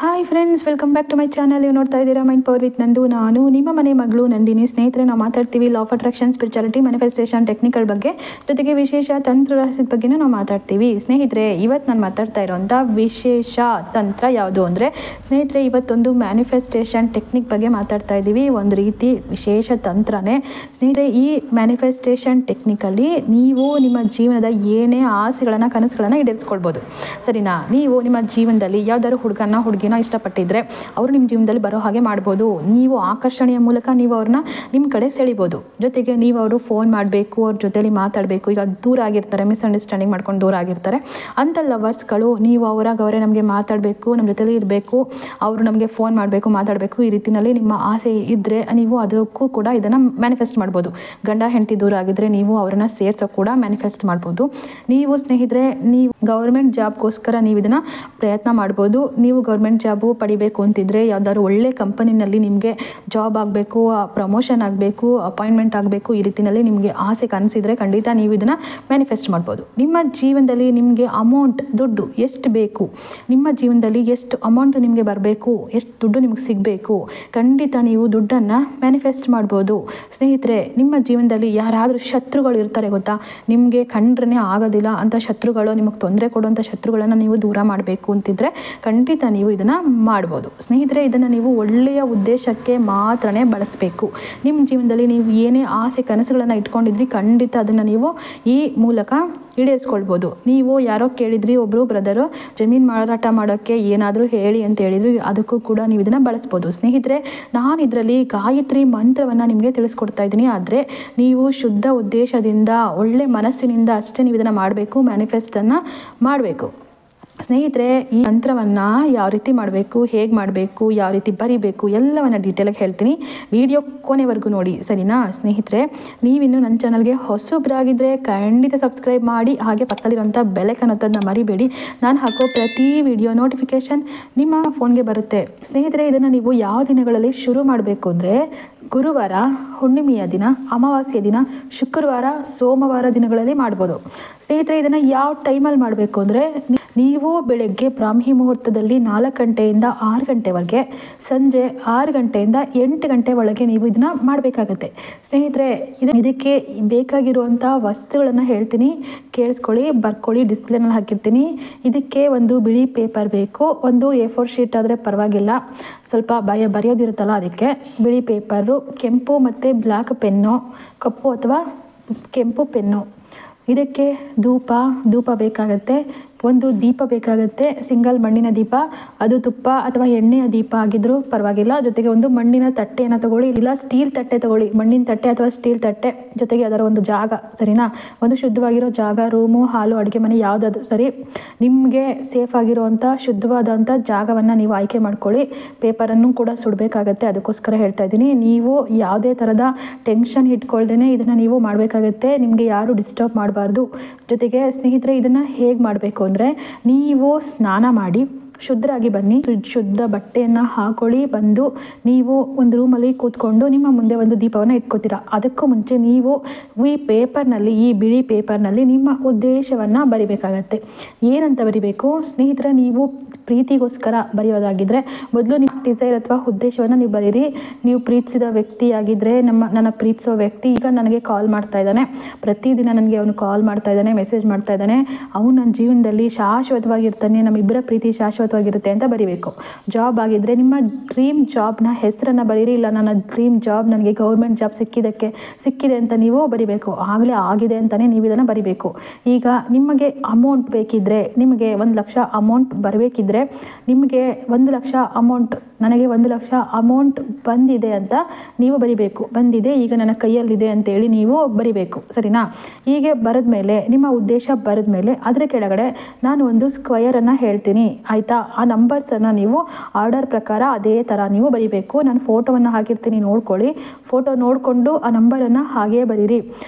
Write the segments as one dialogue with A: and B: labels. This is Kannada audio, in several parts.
A: Hi friends, welcome back to my channel. ನೀವು ನೋಡ್ತಾ ಇದ್ದೀರಾ ಮೈಂಡ್ ಪವರ್ ವಿತ್ ನಂದು. ನಾನು ನಿಮ್ಮ ಮನೆ ಮಗಳು ನಂದಿನಿ. ಸ್ನೇಹಿತರೆ, ನಾವು ಮಾತಾಡ್ತೀವಿ law of attraction, spirituality, manifestation technical ಬಗ್ಗೆ, ಜೊತೆಗೆ ವಿಶೇಷ ತಂತ್ರ ರಹಸ್ಯದ ಬಗ್ಗೆನೂ ನಾವು ಮಾತಾಡ್ತೀವಿ. ಸ್ನೇಹಿತರೆ, ಇವತ್ತು ನಾನು ಮಾತಾಡ್ತಾ ಇರೋಂಥ ವಿಶೇಷ ತಂತ್ರ ಯಾವುದು ಅಂದರೆ, ಸ್ನೇಹಿತರೆ, ಇವತ್ತೊಂದು ಮ್ಯಾನಿಫೆಸ್ಟೇಷನ್ ಟೆಕ್ನಿಕ್ ಬಗ್ಗೆ ಮಾತಾಡ್ತಾ ಇದ್ದೀವಿ. ಒಂದು ರೀತಿ ವಿಶೇಷ ತಂತ್ರನೇ. ಸ್ನೇಹಿತರೆ, ಈ ಮ್ಯಾನಿಫೆಸ್ಟೇಷನ್ ಟೆಕ್ನಿಕಲ್ಲಿ ನೀವು ನಿಮ್ಮ ಜೀವನದ ಏನೇ ಆಸೆಗಳನ್ನು, ಕನಸುಗಳನ್ನು ಈಡೇರಿಸ್ಕೊಳ್ಬೋದು. ಸರಿನಾ? ನೀವು ನಿಮ್ಮ ಜೀವನದಲ್ಲಿ ಯಾವ್ದಾದ್ರು ಹುಡುಗಿನ ಇಷ್ಟಪಟ್ಟಿದ್ರೆ ಅವರು ನಿಮ್ಮ ಜೀವನದಲ್ಲಿ ಬರೋ ಹಾಗೆ ಮಾಡ್ಬೋದು. ನೀವು ಆಕರ್ಷಣೆಯ ಮೂಲಕ ನೀವು ಅವ್ರನ್ನ ನಿಮ್ಮ ಕಡೆ ಸೆಳಿಬೋದು. ಜೊತೆಗೆ ನೀವು ಅವರು ಫೋನ್ ಮಾಡಬೇಕು, ಅವ್ರ ಜೊತೆಲಿ ಮಾತಾಡಬೇಕು. ಈಗ ದೂರ ಆಗಿರ್ತಾರೆ, ಮಿಸ್ಅಂಡರ್ಸ್ಟ್ಯಾಂಡಿಂಗ್ ಮಾಡ್ಕೊಂಡು ದೂರ ಆಗಿರ್ತಾರೆ ಅಂಥ ಲವರ್ಸ್ಗಳು, ನೀವು ಅವರೇ ನಮಗೆ ಮಾತಾಡಬೇಕು, ನಮ್ಮ ಜೊತೆಲಿ ಇರಬೇಕು, ಅವರು ನಮಗೆ ಫೋನ್ ಮಾಡಬೇಕು, ಮಾತಾಡಬೇಕು, ಈ ರೀತಿಯಲ್ಲಿ ನಿಮ್ಮ ಆಸೆ ಇದ್ದರೆ ನೀವು ಅದಕ್ಕೂ ಕೂಡ ಇದನ್ನು ಮ್ಯಾನಿಫೆಸ್ಟ್ ಮಾಡ್ಬೋದು. ಗಂಡ ಹೆಂಡತಿ ದೂರ ಆಗಿದ್ದರೆ ನೀವು ಅವರನ್ನು ಸೇರಿಸೋ ಕೂಡ ಮ್ಯಾನಿಫೆಸ್ಟ್ ಮಾಡ್ಬೋದು. ನೀವು ಸ್ನೇಹಿತರೆ, ನೀವು ಗೌರ್ಮೆಂಟ್ ಜಾಬ್ಗೋಸ್ಕರ ನೀವು ಇದನ್ನು ಪ್ರಯತ್ನ ಮಾಡ್ಬೋದು. ನೀವು ಗೌರ್ಮೆಂಟ್ ಜಾಬು ಪಡಿಬೇಕು ಅಂತಿದ್ರೆ, ಯಾವ್ದಾದ್ರು ಒಳ್ಳೆ ಕಂಪನಿನಲ್ಲಿ ನಿಮಗೆ ಜಾಬ್ ಆಗಬೇಕು, ಪ್ರಮೋಷನ್ ಆಗಬೇಕು, ಅಪಾಯಿಂಟ್ಮೆಂಟ್ ಆಗಬೇಕು, ಈ ರೀತಿಯಲ್ಲಿ ನಿಮಗೆ ಆಸೆ ಕನಸಿದ್ರೆ ಖಂಡಿತ ನೀವು ಇದನ್ನು ಮ್ಯಾನಿಫೆಸ್ಟ್ ಮಾಡ್ಬೋದು. ನಿಮ್ಮ ಜೀವನದಲ್ಲಿ ನಿಮಗೆ ಅಮೌಂಟ್, ದುಡ್ಡು ಎಷ್ಟು ಬೇಕು, ನಿಮ್ಮ ಜೀವನದಲ್ಲಿ ಎಷ್ಟು ಅಮೌಂಟ್ ನಿಮಗೆ ಬರಬೇಕು, ಎಷ್ಟು ದುಡ್ಡು ನಿಮಗೆ ಸಿಗಬೇಕು, ಖಂಡಿತ ನೀವು ದುಡ್ಡನ್ನು ಮ್ಯಾನಿಫೆಸ್ಟ್ ಮಾಡ್ಬೋದು. ಸ್ನೇಹಿತರೆ, ನಿಮ್ಮ ಜೀವನದಲ್ಲಿ ಯಾರಾದರೂ ಶತ್ರುಗಳು ಇರ್ತಾರೆ ಗೊತ್ತಾ, ನಿಮಗೆ ಕಂಡ್ರೇ ಆಗೋದಿಲ್ಲ ಅಂತ ಶತ್ರುಗಳು, ನಿಮಗೆ ತೊಂದರೆ ಕೊಡುವಂಥ ಶತ್ರುಗಳನ್ನು ನೀವು ದೂರ ಮಾಡಬೇಕು ಅಂತಿದ್ರೆ ಖಂಡಿತ ನೀವು ಇದನ್ನು ಮಾಡ್ಬೋದು. ಸ್ನೇಹಿತರೆ, ಇದನ್ನು ನೀವು ಒಳ್ಳೆಯ ಉದ್ದೇಶಕ್ಕೆ ಮಾತ್ರನೇ ಬಳಸಬೇಕು. ನಿಮ್ಮ ಜೀವನದಲ್ಲಿ ನೀವು ಏನೇ ಆಸೆ ಕನಸುಗಳನ್ನು ಇಟ್ಕೊಂಡಿದ್ರಿ, ಖಂಡಿತ ಅದನ್ನು ನೀವು ಈ ಮೂಲಕ ಈಡೇರಿಸ್ಕೊಳ್ಬೋದು. ನೀವು ಯಾರೋ ಕೇಳಿದ್ರಿ, ಒಬ್ಬರು ಬ್ರದರು ಜಮೀನು ಮಾರಾಟ ಮಾಡೋಕ್ಕೆ ಏನಾದರೂ ಹೇಳಿ ಅಂತ ಹೇಳಿದ್ರು, ಅದಕ್ಕೂ ಕೂಡ ನೀವು ಇದನ್ನು ಬಳಸ್ಬೋದು. ಸ್ನೇಹಿತರೆ, ನಾನು ಇದರಲ್ಲಿ ಗಾಯತ್ರಿ ಮಂತ್ರವನ್ನು ನಿಮಗೆ ತಿಳಿಸ್ಕೊಡ್ತಾ ಇದ್ದೀನಿ. ಆದರೆ ನೀವು ಶುದ್ಧ ಉದ್ದೇಶದಿಂದ, ಒಳ್ಳೆ ಮನಸ್ಸಿನಿಂದ ಅಷ್ಟೇ ನೀವು ಇದನ್ನು ಮಾಡಬೇಕು, ಮ್ಯಾನಿಫೆಸ್ಟನ್ನು ಮಾಡಬೇಕು. ಸ್ನೇಹಿತರೆ, ಈ ಮಂತ್ರವನ್ನು ಯಾವ ರೀತಿ ಮಾಡಬೇಕು, ಹೇಗೆ ಮಾಡಬೇಕು, ಯಾವ ರೀತಿ ಬರಿಬೇಕು, ಎಲ್ಲವನ್ನು ಡೀಟೇಲಾಗಿ ಹೇಳ್ತೀನಿ. ವಿಡಿಯೋ ಕೊನೆವರೆಗೂ ನೋಡಿ, ಸರಿನಾ? ಸ್ನೇಹಿತರೆ, ನೀವಿನ್ನು ನನ್ನ ಚಾನಲ್ಗೆ ಹೊಸಬ್ರಾಗಿದ್ದರೆ ಖಂಡಿತ ಸಬ್ಸ್ಕ್ರೈಬ್ ಮಾಡಿ, ಹಾಗೆ ಪಕ್ಕದಲ್ಲಿರುವಂಥ ಬೆಲೈಕನ್ ಒತ್ತೋದನ್ನ ಮರಿಬೇಡಿ. ನಾನು ಹಾಕೋ ಪ್ರತಿ ವಿಡಿಯೋ ನೋಟಿಫಿಕೇಷನ್ ನಿಮ್ಮ ಫೋನ್ಗೆ ಬರುತ್ತೆ. ಸ್ನೇಹಿತರೆ, ಇದನ್ನು ನೀವು ಯಾವ ದಿನಗಳಲ್ಲಿ ಶುರು ಮಾಡಬೇಕು ಅಂದರೆ, ಗುರುವಾರ, ಹುಣ್ಣಿಮೆಯ ದಿನ, ಅಮಾವಾಸ್ಯೆ ದಿನ, ಶುಕ್ರವಾರ, ಸೋಮವಾರ ದಿನಗಳಲ್ಲಿ ಮಾಡ್ಬೋದು. ಸ್ನೇಹಿತರೆ, ಇದನ್ನು ಯಾವ ಟೈಮಲ್ಲಿ ಮಾಡಬೇಕು ಅಂದರೆ, ನೀವು ಬೆಳಗ್ಗೆ ಬ್ರಾಹ್ಮಿ ಮುಹೂರ್ತದಲ್ಲಿ 4 ಗಂಟೆಯಿಂದ 6 ಗಂಟೆವರೆಗೆ, ಸಂಜೆ 6 ಗಂಟೆಯಿಂದ 8 ಗಂಟೆ ಒಳಗೆ ನೀವು ಇದನ್ನು ಮಾಡಬೇಕಾಗತ್ತೆ. ಸ್ನೇಹಿತರೆ, ಇದಕ್ಕೆ ಬೇಕಾಗಿರುವಂಥ ವಸ್ತುಗಳನ್ನು ಹೇಳ್ತೀನಿ, ಕೇಳಿಸ್ಕೊಳ್ಳಿ, ಬರ್ಕೊಳ್ಳಿ, ಡಿಸ್ಪ್ಲೇನಲ್ಲಿ ಹಾಕಿರ್ತೀನಿ. ಇದಕ್ಕೆ ಒಂದು ಬಿಳಿ ಪೇಪರ್ ಬೇಕು, ಒಂದು A4 ಶೀಟ್ ಆದರೆ ಪರವಾಗಿಲ್ಲ, ಸ್ವಲ್ಪ ಬರೆಯೋದಿರುತ್ತಲ್ಲ ಅದಕ್ಕೆ. ಬಿಳಿ ಪೇಪರು, ಕೆಂಪು ಮತ್ತು ಬ್ಲ್ಯಾಕ್ ಪೆನ್ನು, ಕಪ್ಪು ಅಥವಾ ಕೆಂಪು ಪೆನ್ನು. ಇದಕ್ಕೆ ಧೂಪ ಬೇಕಾಗತ್ತೆ, ಒಂದು ದೀಪ ಬೇಕಾಗುತ್ತೆ, ಸಿಂಗಲ್ ಮಣ್ಣಿನ ದೀಪ, ಅದು ತುಪ್ಪ ಅಥವಾ ಎಣ್ಣೆಯ ದೀಪ ಆಗಿದ್ರೂ ಪರವಾಗಿಲ್ಲ. ಜೊತೆಗೆ ಒಂದು ಮಣ್ಣಿನ ತಟ್ಟೆಯನ್ನು ತಗೊಳ್ಳಿ, ಇಲ್ಲ ಸ್ಟೀಲ್ ತಟ್ಟೆ ತಗೊಳ್ಳಿ, ಮಣ್ಣಿನ ತಟ್ಟೆ ಅಥವಾ ಸ್ಟೀಲ್ ತಟ್ಟೆ. ಜೊತೆಗೆ ಅದರ ಒಂದು ಜಾಗ, ಸರಿನಾ? ಒಂದು ಶುದ್ಧವಾಗಿರೋ ಜಾಗ, ರೂಮು, ಹಾಲು, ಅಡುಗೆ ಮನೆ ಯಾವುದಾದ್ರು ಸರಿ, ನಿಮಗೆ ಸೇಫ್ ಆಗಿರೋವಂಥ ಶುದ್ಧವಾದಂಥ ಜಾಗವನ್ನು ನೀವು ಆಯ್ಕೆ ಮಾಡ್ಕೊಳ್ಳಿ. ಪೇಪರನ್ನು ಕೂಡ ಸುಡಬೇಕಾಗತ್ತೆ, ಅದಕ್ಕೋಸ್ಕರ ಹೇಳ್ತಾ ಇದ್ದೀನಿ. ನೀವು ಯಾವುದೇ ಥರದ ಟೆನ್ಷನ್ ಇಟ್ಕೊಳ್ದೇ ಇದನ್ನು ನೀವು ಮಾಡಬೇಕಾಗತ್ತೆ. ನಿಮಗೆ ಯಾರು ಡಿಸ್ಟರ್ಬ್ ಮಾಡಬಾರ್ದು. ಜೊತೆಗೆ ಸ್ನೇಹಿತರೆ, ಇದನ್ನು ಹೇಗೆ ಮಾಡಬೇಕು ಅಂದರೆ, ನೀವು ಸ್ನಾನ ಮಾಡಿ ಶುದ್ಧರಾಗಿ ಬನ್ನಿ, ಶುದ್ಧ ಬಟ್ಟೆಯನ್ನು ಹಾಕೊಳ್ಳಿ. ಬಂದು ನೀವು ಒಂದು ರೂಮಲ್ಲಿ ಕೂತ್ಕೊಂಡು ನಿಮ್ಮ ಮುಂದೆ ಒಂದು ದೀಪವನ್ನು ಇಟ್ಕೋತೀರಾ. ಅದಕ್ಕೂ ಮುಂಚೆ ನೀವು ಈ ಪೇಪರ್ನಲ್ಲಿ, ಈ ಬಿಳಿ ಪೇಪರ್ನಲ್ಲಿ ನಿಮ್ಮ ಉದ್ದೇಶವನ್ನು ಬರಿಬೇಕಾಗತ್ತೆ. ಏನಂತ ಬರಿಬೇಕು ಸ್ನೇಹಿತರೆ? ನೀವು ಪ್ರೀತಿಗೋಸ್ಕರ ಬರೆಯೋದಾಗಿದ್ದರೆ ಮೊದಲು ನಿಮ್ಮ ಡಿಸೈರ್ ಅಥವಾ ಉದ್ದೇಶವನ್ನು ನೀವು ಬರೀರಿ. ನೀವು ಪ್ರೀತಿಸಿದ ವ್ಯಕ್ತಿಯಾಗಿದ್ದರೆ, ನನ್ನ ಪ್ರೀತಿಸೋ ವ್ಯಕ್ತಿ ಈಗ ನನಗೆ ಕಾಲ್ ಮಾಡ್ತಾ ಇದ್ದಾನೆ, ಪ್ರತಿದಿನ ನನಗೆ ಅವನು ಕಾಲ್ ಮಾಡ್ತಾ ಇದ್ದಾನೆ, ಮೆಸೇಜ್ ಮಾಡ್ತಾ ಇದ್ದಾನೆ, ಅವನು ನನ್ನ ಜೀವನದಲ್ಲಿ ಶಾಶ್ವತವಾಗಿರ್ತಾನೆ, ನಮ್ಮಿಬ್ಬರ ಪ್ರೀತಿ ಶಾಶ್ವತವಾಗಿರುತ್ತೆ ಅಂತ ಬರೀಬೇಕು. ಜಾಬ್ ಆಗಿದ್ದರೆ ನಿಮ್ಮ ಡ್ರೀಮ್ ಜಾಬ್ನ ಹೆಸರನ್ನು ಬರೀರಿ. ಇಲ್ಲ, ನನ್ನ ಡ್ರೀಮ್ ಜಾಬ್, ನನಗೆ ಗೌರ್ಮೆಂಟ್ ಜಾಬ್ ಸಿಕ್ಕಿದೆ ಅಂತ ನೀವು ಬರಿಬೇಕು. ಆಗಲೇ ಆಗಿದೆ ಅಂತಲೇ ನೀವು ಇದನ್ನು ಬರಿಬೇಕು. ಈಗ ನಿಮಗೆ ಅಮೌಂಟ್ ಬೇಕಿದ್ದರೆ, ನಿಮಗೆ 1 ಲಕ್ಷ ಅಮೌಂಟ್ ಬರಬೇಕಿದ್ರೆ, ನಿಮಗೆ 1 ಲಕ್ಷ ಅಮೌಂಟ್, ನನಗೆ 1 ಲಕ್ಷ ಅಮೌಂಟ್ ಬಂದಿದೆ ಅಂತ ನೀವು ಬರಿಬೇಕು. ಬಂದಿದೆ, ಈಗ ನನ್ನ ಕೈಯಲ್ಲಿದೆ ಅಂತೇಳಿ ನೀವು ಬರಿಬೇಕು, ಸರಿನಾ? ಹೀಗೆ ಬರೆದ ಮೇಲೆ, ನಿಮ್ಮ ಉದ್ದೇಶ ಬರೆದ ಮೇಲೆ ಅದರ ಕೆಳಗಡೆ ನಾನು ಒಂದು ಸ್ಕ್ವಯರನ್ನು ಹೇಳ್ತೀನಿ, ಆಯಿತಾ? ಆ ನಂಬರ್ಸನ್ನು ನೀವು ಆರ್ಡರ್ ಪ್ರಕಾರ ಅದೇ ಥರ ನೀವು ಬರಿಬೇಕು. ನಾನು ಫೋಟೋವನ್ನು ಹಾಕಿರ್ತೀನಿ, ನೋಡ್ಕೊಳ್ಳಿ. ಫೋಟೋ ನೋಡಿಕೊಂಡು ಆ ನಂಬರನ್ನು ಹಾಗೇ ಬರೀರಿ.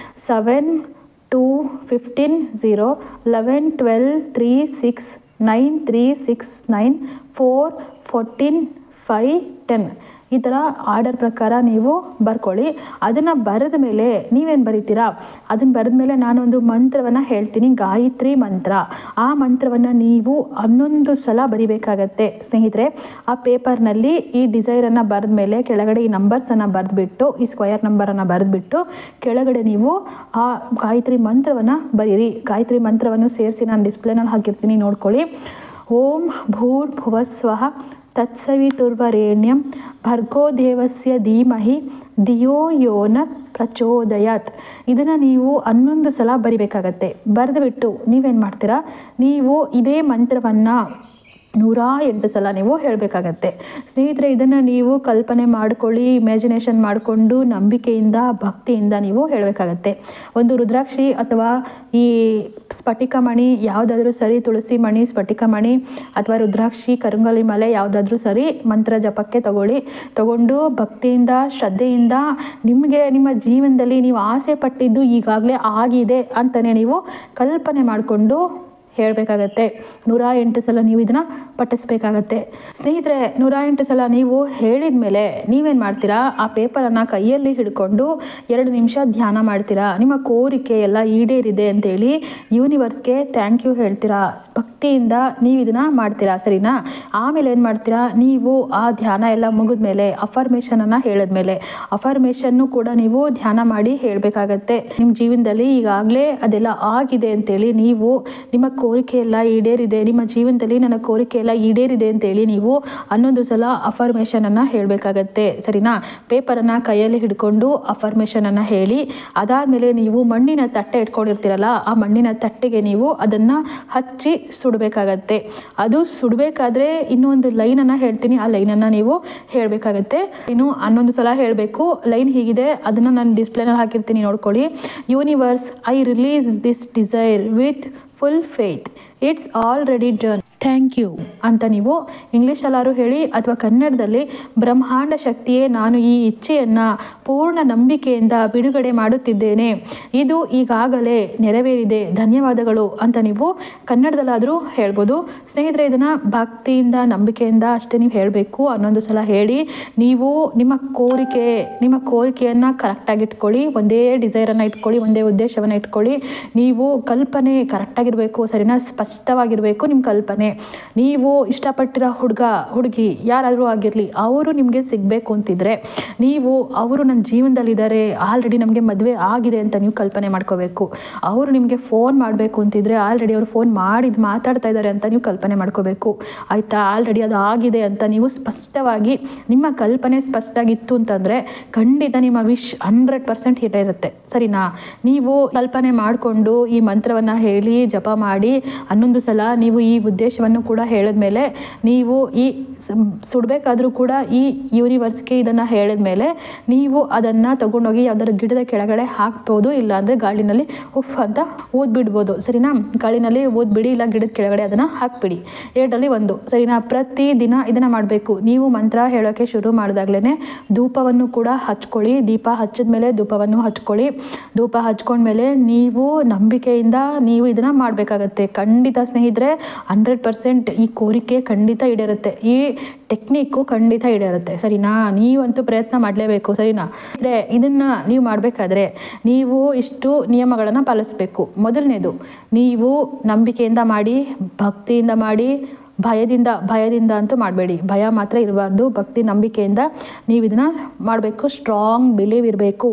A: 7 2 15 0 11 12 3 6 9 3 6 9 4 14 5 10. ಈ ಥರ ಆರ್ಡರ್ ಪ್ರಕಾರ ನೀವು ಬರ್ಕೊಳ್ಳಿ. ಅದನ್ನು ಬರೆದ ಮೇಲೆ ನೀವೇನು ಬರೀತೀರಾ, ಅದನ್ನು ಬರೆದ ಮೇಲೆ ನಾನೊಂದು ಮಂತ್ರವನ್ನು ಹೇಳ್ತೀನಿ, ಗಾಯತ್ರಿ ಮಂತ್ರ. ಆ ಮಂತ್ರವನ್ನು ನೀವು 11 ಸಲ ಬರಿಬೇಕಾಗತ್ತೆ ಸ್ನೇಹಿತರೆ. ಆ ಪೇಪರ್ನಲ್ಲಿ ಈ ಡಿಸೈರನ್ನು ಬರೆದ ಮೇಲೆ ಕೆಳಗಡೆ ಈ ನಂಬರ್ಸನ್ನು ಬರೆದ್ಬಿಟ್ಟು, ಈ ಸ್ಕ್ವಯರ್ ನಂಬರನ್ನು ಬರೆದ್ಬಿಟ್ಟು ಕೆಳಗಡೆ ನೀವು ಆ ಗಾಯತ್ರಿ ಮಂತ್ರವನ್ನು ಬರೀರಿ. ಗಾಯತ್ರಿ ಮಂತ್ರವನ್ನು ಸೇರಿಸಿ ನಾನು ಡಿಸ್ಪ್ಲೇನಲ್ಲಿ ಹಾಕಿರ್ತೀನಿ, ನೋಡ್ಕೊಳ್ಳಿ. ಓಂ ಭೂರ್ಭುವಸ್ವಃ ತತ್ಸವಿತುರ್ವರೇಣ್ಯಂ ಭರ್ಗೋ ದೇವಸ್ಯ ಧೀಮಹಿ ಧಿಯೋ ಯೋ ನ ಪ್ರಚೋದಯಾತ್. ಇದನ್ನು ನೀವು 11 ಸಲ ಬರಿಬೇಕಾಗತ್ತೆ. ಬರೆದುಬಿಟ್ಟು ನೀವೇನು ಮಾಡ್ತೀರಾ, ನೀವು ಇದೇ ಮಂತ್ರವನ್ನು 108 ಸಲ ನೀವು ಹೇಳಬೇಕಾಗತ್ತೆ ಸ್ನೇಹಿತರೆ. ಇದನ್ನು ನೀವು ಕಲ್ಪನೆ ಮಾಡ್ಕೊಳ್ಳಿ, ಇಮ್ಯಾಜಿನೇಷನ್ ಮಾಡಿಕೊಂಡು ನಂಬಿಕೆಯಿಂದ ಭಕ್ತಿಯಿಂದ ನೀವು ಹೇಳಬೇಕಾಗತ್ತೆ. ಒಂದು ರುದ್ರಾಕ್ಷಿ ಅಥವಾ ಈ ಸ್ಫಟಿಕ ಮಣಿ ಯಾವುದಾದ್ರೂ ಸರಿ, ತುಳಸಿ ಮಣಿ, ಸ್ಫಟಿಕ ಮಣಿ ಅಥವಾ ರುದ್ರಾಕ್ಷಿ, ಕರಂಗಲಿ ಮಲೆ ಯಾವುದಾದ್ರೂ ಸರಿ, ಮಂತ್ರ ಜಪಕ್ಕೆ ತಗೊಂಡು ಭಕ್ತಿಯಿಂದ ಶ್ರದ್ಧೆಯಿಂದ ನಿಮಗೆ ನಿಮ್ಮ ಜೀವನದಲ್ಲಿ ನೀವು ಆಸೆ ಪಟ್ಟಿದ್ದು ಈಗಾಗಲೇ ಆಗಿದೆ ಅಂತಲೇ ನೀವು ಕಲ್ಪನೆ ಮಾಡಿಕೊಂಡು ಹೇಳಬೇಕಾಗತ್ತೆ. 108 ಸಲ ನೀವು ಇದನ್ನು ಪಠಿಸ್ಬೇಕಾಗತ್ತೆ ಸ್ನೇಹಿತರೆ. 108 ಸಲ ನೀವು ಹೇಳಿದ ಮೇಲೆ ನೀವೇನು ಮಾಡ್ತೀರಾ, ಆ ಪೇಪರನ್ನು ಕೈಯಲ್ಲಿ ಹಿಡ್ಕೊಂಡು 2 ನಿಮಿಷ ಧ್ಯಾನ ಮಾಡ್ತೀರಾ. ನಿಮ್ಮ ಕೋರಿಕೆ ಎಲ್ಲ ಈಡೇರಿದೆ ಅಂತೇಳಿ ಯೂನಿವರ್ಸ್ಗೆ ಥ್ಯಾಂಕ್ ಯು ಹೇಳ್ತೀರಾ. ಭಕ್ತಿಯಿಂದ ನೀವು ಇದನ್ನು ಮಾಡ್ತೀರಾ, ಸರಿನಾ? ಆಮೇಲೆ ಏನು ಮಾಡ್ತೀರಾ, ನೀವು ಆ ಧ್ಯಾನ ಎಲ್ಲ ಮುಗಿದ ಮೇಲೆ ಅಫರ್ಮೇಷನನ್ನು ಹೇಳಿದ್ಮೇಲೆ ಅಫರ್ಮೇಷನ್ನು ಕೂಡ ನೀವು ಧ್ಯಾನ ಮಾಡಿ ಹೇಳಬೇಕಾಗತ್ತೆ. ನಿಮ್ಮ ಜೀವನದಲ್ಲಿ ಈಗಾಗಲೇ ಅದೆಲ್ಲ ಆಗಿದೆ ಅಂತೇಳಿ, ನೀವು ನಿಮ್ಮ ಕೋರಿಕೆ ಎಲ್ಲ ಈಡೇರಿದೆ, ನಿಮ್ಮ ಜೀವನದಲ್ಲಿ ನನ್ನ ಕೋರಿಕೆ ಎಲ್ಲ ಈಡೇರಿದೆ ಅಂತೇಳಿ ನೀವು 11 ಸಲ ಅಫರ್ಮೇಷನನ್ನು ಹೇಳಬೇಕಾಗತ್ತೆ, ಸರಿನಾ? ಪೇಪರನ್ನು ಕೈಯಲ್ಲಿ ಹಿಡ್ಕೊಂಡು ಅಫರ್ಮೇಷನನ್ನು ಹೇಳಿ, ಅದಾದಮೇಲೆ ನೀವು ಮಣ್ಣಿನ ತಟ್ಟೆ ಇಟ್ಕೊಂಡಿರ್ತೀರಲ್ಲ, ಆ ಮಣ್ಣಿನ ತಟ್ಟೆಗೆ ನೀವು ಅದನ್ನು ಹಚ್ಚಿ ಸುಡಬೇಕಾಗತ್ತೆ. ಅದು ಸುಡಬೇಕಾದ್ರೆ ಇನ್ನೊಂದು ಲೈನನ್ನು ಹೇಳ್ತೀನಿ, ಆ ಲೈನನ್ನು ನೀವು ಹೇಳಬೇಕಾಗತ್ತೆ. ಇನ್ನು 11 ಸಲ ಹೇಳಬೇಕು. ಲೈನ್ ಹೀಗಿದೆ, ಅದನ್ನು ನಾನು ಡಿಸ್ಪ್ಲೇನಲ್ಲಿ ಹಾಕಿರ್ತೀನಿ, ನೋಡ್ಕೊಳ್ಳಿ. Universe, I release this desire with full faith, it's already done, thank you ಅಂತ ನೀವು ಇಂಗ್ಲೀಷಲ್ಲಾರು ಹೇಳಿ ಅಥವಾ ಕನ್ನಡದಲ್ಲಿ, ಬ್ರಹ್ಮಾಂಡ ಶಕ್ತಿಯೇ, ನಾನು ಈ ಇಚ್ಛೆಯನ್ನು ಪೂರ್ಣ ನಂಬಿಕೆಯಿಂದ ಬಿಡುಗಡೆ ಮಾಡುತ್ತಿದ್ದೇನೆ, ಇದು ಈಗಾಗಲೇ ನೆರವೇರಿದೆ, ಧನ್ಯವಾದಗಳು ಅಂತ ನೀವು ಕನ್ನಡದಲ್ಲಾದರೂ ಹೇಳ್ಬೋದು ಸ್ನೇಹಿತರೆ. ಇದನ್ನು ಭಕ್ತಿಯಿಂದ ನಂಬಿಕೆಯಿಂದ ಅಷ್ಟೇ ನೀವು ಹೇಳಬೇಕು. 11 ಸಲ ಹೇಳಿ ನೀವು ನಿಮ್ಮ ಕೋರಿಕೆಯನ್ನು ಕರೆಕ್ಟಾಗಿ ಇಟ್ಕೊಳ್ಳಿ. ಒಂದೇ ಡಿಸೈರನ್ನು ಇಟ್ಕೊಳ್ಳಿ, ಒಂದೇ ಉದ್ದೇಶವನ್ನು ಇಟ್ಕೊಳ್ಳಿ. ನೀವು ಕಲ್ಪನೆ ಕರೆಕ್ಟಾಗಿರಬೇಕು, ಸರಿನಾ? ಸ್ಪಷ್ಟವಾಗಿರಬೇಕು ನಿಮ್ಮ ಕಲ್ಪನೆ. ನೀವು ಇಷ್ಟಪಟ್ಟಿರೋ ಹುಡುಗಿ ಯಾರಾದರೂ ಆಗಿರಲಿ, ಅವರು ನಿಮಗೆ ಸಿಗಬೇಕು ಅಂತಿದ್ರೆ ನೀವು, ಅವರು ನನ್ನ ಜೀವನದಲ್ಲಿದ್ದಾರೆ, ಆಲ್ರೆಡಿ ನಮಗೆ ಮದುವೆ ಆಗಿದೆ ಅಂತ ನೀವು ಕಲ್ಪನೆ ಮಾಡ್ಕೋಬೇಕು. ಅವರು ನಿಮಗೆ ಫೋನ್ ಮಾಡಬೇಕು ಅಂತಿದ್ರೆ ಆಲ್ರೆಡಿ ಅವರು ಫೋನ್ ಮಾತಾಡ್ತಾ ಇದ್ದಾರೆ ಅಂತ ನೀವು ಕಲ್ಪನೆ ಮಾಡ್ಕೋಬೇಕು, ಆಯಿತಾ? ಆಲ್ರೆಡಿ ಅದು ಆಗಿದೆ ಅಂತ ನೀವು ಸ್ಪಷ್ಟವಾಗಿ, ನಿಮ್ಮ ಕಲ್ಪನೆ ಸ್ಪಷ್ಟಾಗಿತ್ತು ಅಂತಂದರೆ ಖಂಡಿತ ನಿಮ್ಮ ವಿಶ್ 100% ಇರುತ್ತೆ, ಸರಿನಾ? ನೀವು ಕಲ್ಪನೆ ಮಾಡಿಕೊಂಡು ಈ ಮಂತ್ರವನ್ನು ಹೇಳಿ ಜಪ ಮಾಡಿ 11 ಸಲ ನೀವು ಈ ಉದ್ದೇಶವನ್ನು ಕೂಡ ಹೇಳಿದ್ಮೇಲೆ, ನೀವು ಈ ಸುಡಬೇಕಾದ್ರೂ ಕೂಡ ಈ ಯೂನಿವರ್ಸ್ಗೆ ಇದನ್ನು ಹೇಳಿದ್ಮೇಲೆ ನೀವು ಅದನ್ನು ತಗೊಂಡೋಗಿ ಯಾವ್ದಾದ್ರು ಗಿಡದ ಕೆಳಗಡೆ ಹಾಕ್ಬೋದು, ಇಲ್ಲಾಂದರೆ ಗಾಳಿನಲ್ಲಿ ಉಫ್ ಅಂತ ಊದ್ಬಿಡ್ಬೋದು, ಸರಿನಾ? ಗಾಳಿನಲ್ಲಿ ಊದ್ಬಿಡಿ, ಇಲ್ಲ ಗಿಡದ ಕೆಳಗಡೆ ಅದನ್ನು ಹಾಕ್ಬಿಡಿ, 2ರಲ್ಲಿ 1, ಸರಿನಾ? ಪ್ರತಿದಿನ ಇದನ್ನು ಮಾಡಬೇಕು. ನೀವು ಮಂತ್ರ ಹೇಳೋಕ್ಕೆ ಶುರು ಮಾಡಿದಾಗಲೇ ಧೂಪವನ್ನು ಕೂಡ ಹಚ್ಕೊಳ್ಳಿ. ದೀಪ ಹಚ್ಚಿದ ಮೇಲೆ ಧೂಪವನ್ನು ಹಚ್ಕೊಳ್ಳಿ. ಧೂಪ ಹಚ್ಕೊಂಡ್ಮೇಲೆ ನೀವು ನಂಬಿಕೆಯಿಂದ ನೀವು ಇದನ್ನು ಮಾಡಬೇಕಾಗತ್ತೆ. ಖಂಡಿತ ಸ್ನೇಹಿತರೆ 100% ಈ ಕೋರಿಕೆ ಖಂಡಿತ ಈಡೇರುತ್ತೆ, ಈ ಟೆಕ್ನಿಕ್ಕು ಖಂಡಿತ ಈಡೇರುತ್ತೆ, ಸರಿನಾ? ನೀವಂತೂ ಪ್ರಯತ್ನ ಮಾಡಲೇಬೇಕು, ಸರಿನಾ? ಇದನ್ನು ನೀವು ಮಾಡಬೇಕಾದ್ರೆ ನೀವು ಇಷ್ಟು ನಿಯಮಗಳನ್ನು ಪಾಲಿಸಬೇಕು. ಮೊದಲನೇದು, ನೀವು ನಂಬಿಕೆಯಿಂದ ಮಾಡಿ, ಭಕ್ತಿಯಿಂದ ಮಾಡಿ, ಭಯದಿಂದ ಅಂತೂ ಮಾಡಬೇಡಿ. ಭಯ ಮಾತ್ರ ಇರಬಾರ್ದು, ಭಕ್ತಿ ನಂಬಿಕೆಯಿಂದ ನೀವು ಇದನ್ನು ಮಾಡಬೇಕು. ಸ್ಟ್ರಾಂಗ್ ಬಿಲೀವ್ ಇರಬೇಕು.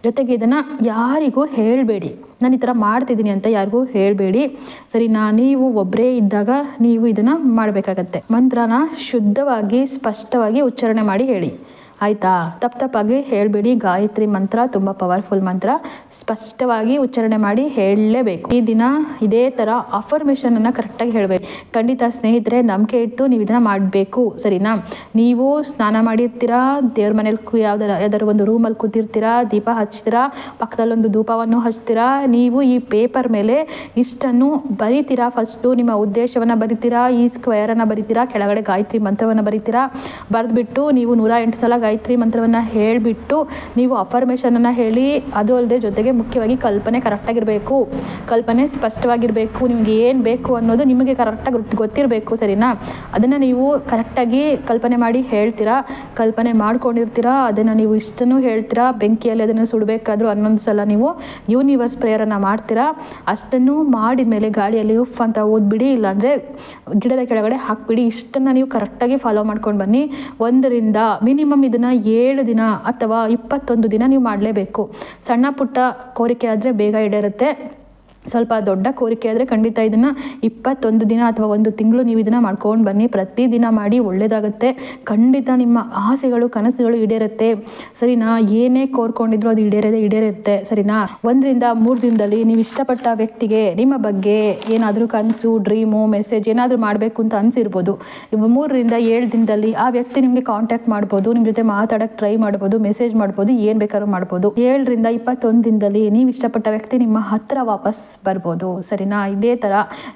A: ಜೊತೆಗೆ ಇದನ್ನು ಯಾರಿಗೂ ಹೇಳಬೇಡಿ, ನಾನು ಈ ಥರ ಮಾಡ್ತಿದ್ದೀನಿ ಅಂತ ಯಾರಿಗೂ ಹೇಳಬೇಡಿ, ಸರಿನಾ? ನೀವು ಒಬ್ಬರೇ ಇದ್ದಾಗ ನೀವು ಇದನ್ನು ಮಾಡಬೇಕಾಗತ್ತೆ. ಮಂತ್ರನ ಶುದ್ಧವಾಗಿ ಸ್ಪಷ್ಟವಾಗಿ ಉಚ್ಚಾರಣೆ ಮಾಡಿ ಹೇಳಿ, ಆಯಿತಾ? ತಪ್ಪಾಗಿ ಹೇಳಬೇಡಿ. ಗಾಯತ್ರಿ ಮಂತ್ರ ತುಂಬ ಪವರ್ಫುಲ್ ಮಂತ್ರ, ಸ್ಪಷ್ಟವಾಗಿ ಉಚ್ಚಾರಣೆ ಮಾಡಿ ಹೇಳಲೇಬೇಕು. ಈ ದಿನ ಇದೇ ಥರ ಅಫರ್ಮೇಷನನ್ನು ಕರೆಕ್ಟಾಗಿ ಹೇಳಬೇಕು. ಖಂಡಿತ ಸ್ನೇಹಿತರೆ, ನಂಬಿಕೆ ಇಟ್ಟು ನೀವು ಇದನ್ನು ಮಾಡಬೇಕು, ಸರಿನಾ? ನೀವು ಸ್ನಾನ ಮಾಡಿರ್ತೀರಾ, ದೇವ್ರ ಮನೇಲಿ ಯಾವ್ದಾದ್ರು ಒಂದು ರೂಮಲ್ಲಿ ಕೂತಿರ್ತೀರಾ, ದೀಪ ಹಚ್ತೀರಾ, ಪಕ್ಕದಲ್ಲೊಂದು ಧೂಪವನ್ನು ಹಚ್ತೀರಾ. ನೀವು ಈ ಪೇಪರ್ ಮೇಲೆ ಇಷ್ಟನ್ನು ಬರಿತೀರಾ. ಫಸ್ಟು ನಿಮ್ಮ ಉದ್ದೇಶವನ್ನು ಬರಿತೀರಾ, ಈ ಸ್ಕ್ವೇರನ್ನು ಬರಿತೀರಾ, ಕೆಳಗಡೆ ಗಾಯತ್ರಿ ಮಂತ್ರವನ್ನು ಬರಿತೀರಾ. ಬರೆದ್ಬಿಟ್ಟು ನೀವು 108 ಸಲ ಗಾಯತ್ರಿ ಮಂತ್ರವನ್ನು ಹೇಳಿಬಿಟ್ಟು ನೀವು ಅಫರ್ಮೇಷನನ್ನು ಹೇಳಿ, ಅದು ಅಲ್ಲದೆ ಜೊತೆಗೆ ಮುಖ್ಯವಾಗಿ ಕಲ್ಪನೆ ಕರೆಕ್ಟಾಗಿರಬೇಕು, ಕಲ್ಪನೆ ಸ್ಪಷ್ಟವಾಗಿರಬೇಕು. ನಿಮ್ಗೆ ಏನು ಬೇಕು ಅನ್ನೋದು ನಿಮಗೆ ಕರೆಕ್ಟಾಗಿ ಗೊತ್ತಿರಬೇಕು, ಸರಿನಾ? ಅದನ್ನು ನೀವು ಕರೆಕ್ಟಾಗಿ ಕಲ್ಪನೆ ಮಾಡಿ ಹೇಳ್ತೀರಾ, ಕಲ್ಪನೆ ಮಾಡ್ಕೊಂಡಿರ್ತೀರಾ, ಅದನ್ನು ನೀವು ಇಷ್ಟನ್ನು ಹೇಳ್ತೀರಾ. ಬೆಂಕಿಯಲ್ಲಿ ಅದನ್ನು ಸುಡಬೇಕಾದ್ರೂ 11 ಸಲ ನೀವು ಯೂನಿವರ್ಸ್ ಪ್ರೇಯರನ್ನು ಮಾಡ್ತೀರಾ. ಅಷ್ಟನ್ನು ಮಾಡಿದ ಮೇಲೆ ಗಾಳಿಯಲ್ಲಿ ಉಫ್ ಅಂತ ಓದ್ಬಿಡಿ, ಇಲ್ಲಾಂದರೆ ಗಿಡದ ಕೆಳಗಡೆ ಹಾಕ್ಬಿಡಿ. ಇಷ್ಟನ್ನು ನೀವು ಕರೆಕ್ಟಾಗಿ ಫಾಲೋ ಮಾಡ್ಕೊಂಡು ಬನ್ನಿ. 1 ರಿಂದ ಮಿನಿಮಮ್ ಇದನ್ನು 7 ದಿನ ಅಥವಾ 21 ದಿನ ನೀವು ಮಾಡಲೇಬೇಕು. ಸಣ್ಣ ಪುಟ್ಟ ಕೋರಿಕೆ ಆದರೆ ಬೇಗ ಈಡೇರುತ್ತೆ, ಸ್ವಲ್ಪ ದೊಡ್ಡ ಕೋರಿಕೆ ಆದರೆ ಖಂಡಿತ ಇದನ್ನು 21 ದಿನ ಅಥವಾ 1 ತಿಂಗಳು ನೀವು ಇದನ್ನು ಮಾಡ್ಕೊಂಡು ಬನ್ನಿ. ಪ್ರತಿದಿನ ಮಾಡಿ, ಒಳ್ಳೆಯದಾಗುತ್ತೆ. ಖಂಡಿತ ನಿಮ್ಮ ಆಸೆಗಳು ಕನಸುಗಳು ಈಡೇರುತ್ತೆ, ಸರಿನಾ? ಏನೇ ಕೋರ್ಕೊಂಡಿದ್ರು ಅದು ಈಡೇರುತ್ತೆ, ಸರಿನಾ? 1 ರಿಂದ 3 ದಿನದಲ್ಲಿ ನೀವು ಇಷ್ಟಪಟ್ಟ ವ್ಯಕ್ತಿಗೆ ನಿಮ್ಮ ಬಗ್ಗೆ ಏನಾದರೂ ಕನಸು, ಡ್ರೀಮು, ಮೆಸೇಜ್ ಏನಾದರೂ ಮಾಡಬೇಕು ಅಂತ ಅನಿಸಿರ್ಬೋದು. 3 ರಿಂದ 7 ದಿನದಲ್ಲಿ ಆ ವ್ಯಕ್ತಿ ನಿಮಗೆ ಕಾಂಟ್ಯಾಕ್ಟ್ ಮಾಡ್ಬೋದು, ನಿಮ್ಮ ಜೊತೆ ಮಾತಾಡೋಕ್ಕೆ ಟ್ರೈ ಮಾಡ್ಬೋದು, ಮೆಸೇಜ್ ಮಾಡ್ಬೋದು, ಏನು ಬೇಕಾದ್ರೂ ಮಾಡ್ಬೋದು. 7 ರಿಂದ 21 ದಿನದಲ್ಲಿ ನೀವು ಇಷ್ಟಪಟ್ಟ ವ್ಯಕ್ತಿ ನಿಮ್ಮ ಹತ್ತಿರ ವಾಪಸ್ ಬರ್ಬೋದು, ಸರಿನಾ? ಇದೇ ಥರ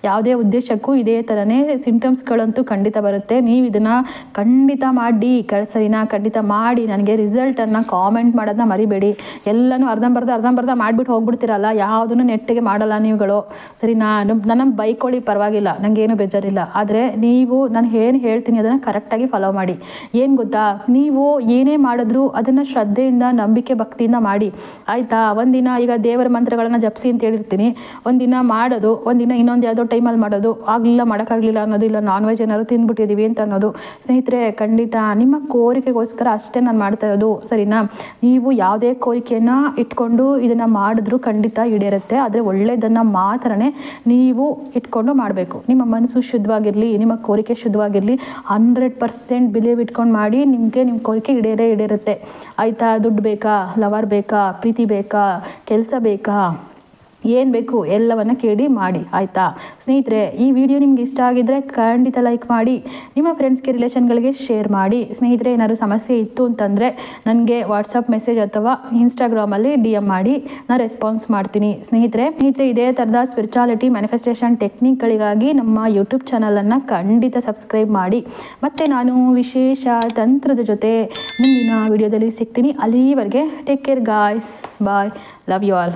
A: ಯಾವುದೇ ಉದ್ದೇಶಕ್ಕೂ ಇದೇ ಥರನೇ ಸಿಂಪ್ಟಮ್ಸ್ಗಳಂತೂ ಖಂಡಿತ ಬರುತ್ತೆ. ನೀವು ಇದನ್ನು ಖಂಡಿತ ಮಾಡಿ, ಸರಿನಾ? ಖಂಡಿತ ಮಾಡಿ ನನಗೆ ರಿಸಲ್ಟನ್ನು ಕಾಮೆಂಟ್ ಮಾಡೋದನ್ನ ಮರಿಬೇಡಿ. ಎಲ್ಲನೂ ಅರ್ಧಂಬರ್ಧ ಮಾಡಿಬಿಟ್ಟು ಹೋಗ್ಬಿಡ್ತೀರಲ್ಲ, ಯಾವುದನ್ನು ನೆಟ್ಟಿಗೆ ಮಾಡಲ್ಲ ನೀವುಗಳು, ಸರಿನಾ? ನನ್ನ ಬೈಕೊಳ್ಳಿ, ಪರವಾಗಿಲ್ಲ, ನನಗೇನು ಬೇಜಾರಿಲ್ಲ. ಆದರೆ ನೀವು ನಾನು ಏನು ಹೇಳ್ತೀನಿ ಅದನ್ನು ಕರೆಕ್ಟಾಗಿ ಫಾಲೋ ಮಾಡಿ. ಏನು ಗೊತ್ತಾ, ನೀವು ಏನೇ ಮಾಡಿದ್ರೂ ಅದನ್ನು ಶ್ರದ್ಧೆಯಿಂದ, ನಂಬಿಕೆ, ಭಕ್ತಿಯಿಂದ ಮಾಡಿ, ಆಯಿತಾ? ಒಂದಿನ ಈಗ ದೇವರ ಮಂತ್ರಗಳನ್ನು ಜಪಿಸಿ ಅಂತ ಹೇಳಿರ್ತೀನಿ, ಒಂದಿನ ಮಾಡೋದು, ಒಂದಿನ ಇನ್ನೊಂದು ಯಾವುದೋ ಟೈಮಲ್ಲಿ ಮಾಡೋದು, ಆಗಲಿಲ್ಲ, ಮಾಡೋಕ್ಕಾಗಲಿಲ್ಲ ಅನ್ನೋದು, ಇಲ್ಲ ನಾನ್ ವೆಜ್ ಏನಾದ್ರು ತಿಂದ್ಬಿಟ್ಟಿದ್ದೀವಿ ಅಂತ ಅನ್ನೋದು. ಸ್ನೇಹಿತರೆ, ಖಂಡಿತ ನಿಮ್ಮ ಕೋರಿಕೆಗೋಸ್ಕರ ಅಷ್ಟೇ ನಾನು ಮಾಡ್ತಾ ಇರೋದು, ಸರಿನಾ? ನೀವು ಯಾವುದೇ ಕೋರಿಕೆಯನ್ನು ಇಟ್ಕೊಂಡು ಇದನ್ನು ಮಾಡಿದ್ರೂ ಖಂಡಿತ ಈಡೇರುತ್ತೆ. ಆದರೆ ಒಳ್ಳೆಯದನ್ನು ಮಾತ್ರನೇ ನೀವು ಇಟ್ಕೊಂಡು ಮಾಡಬೇಕು. ನಿಮ್ಮ ಮನಸ್ಸು ಶುದ್ಧವಾಗಿರಲಿ, ನಿಮ್ಮ ಕೋರಿಕೆ ಶುದ್ಧವಾಗಿರಲಿ. 100% ಬಿಲೀವ್ ಇಟ್ಕೊಂಡು ಮಾಡಿ, ನಿಮಗೆ ನಿಮ್ಮ ಕೋರಿಕೆ ಈಡೇರುತ್ತೆ, ಆಯಿತಾ? ದುಡ್ಡು ಬೇಕಾ, ಲವರ್ ಬೇಕಾ, ಪ್ರೀತಿ ಬೇಕಾ, ಕೆಲಸ ಬೇಕಾ, ಏನು ಬೇಕು ಎಲ್ಲವನ್ನು ಕೇಳಿ ಮಾಡಿ, ಆಯಿತಾ? ಸ್ನೇಹಿತರೆ, ಈ ವಿಡಿಯೋ ನಿಮ್ಗೆ ಇಷ್ಟ ಆಗಿದ್ದರೆ ಖಂಡಿತ ಲೈಕ್ ಮಾಡಿ, ನಿಮ್ಮ ಫ್ರೆಂಡ್ಸ್ಗೆ, ರಿಲೇಷನ್ಗಳಿಗೆ ಶೇರ್ ಮಾಡಿ. ಸ್ನೇಹಿತರೆ, ಏನಾದರೂ ಸಮಸ್ಯೆ ಇತ್ತು ಅಂತಂದರೆ ನನಗೆ ವಾಟ್ಸಪ್ ಮೆಸೇಜ್ ಅಥವಾ ಇನ್ಸ್ಟಾಗ್ರಾಮಲ್ಲಿ DM ಮಾಡಿ, ನಾನು ರೆಸ್ಪಾನ್ಸ್ ಮಾಡ್ತೀನಿ. ಸ್ನೇಹಿತರೆ, ಇದೇ ಥರದ ಸ್ಪಿರಿಚುಯಾಲಿಟಿ ಮ್ಯಾನಿಫೆಸ್ಟೇಷನ್ ಟೆಕ್ನಿಕ್ಗಳಿಗಾಗಿ ನಮ್ಮ ಯೂಟ್ಯೂಬ್ ಚಾನಲನ್ನು ಖಂಡಿತ ಸಬ್ಸ್ಕ್ರೈಬ್ ಮಾಡಿ. ಮತ್ತು ನಾನು ವಿಶೇಷ ತಂತ್ರದ ಜೊತೆ ಮುಂದಿನ ವಿಡಿಯೋದಲ್ಲಿ ಸಿಗ್ತೀನಿ. ಅಲ್ಲಿವರೆಗೆ take care guys, bye, love you all.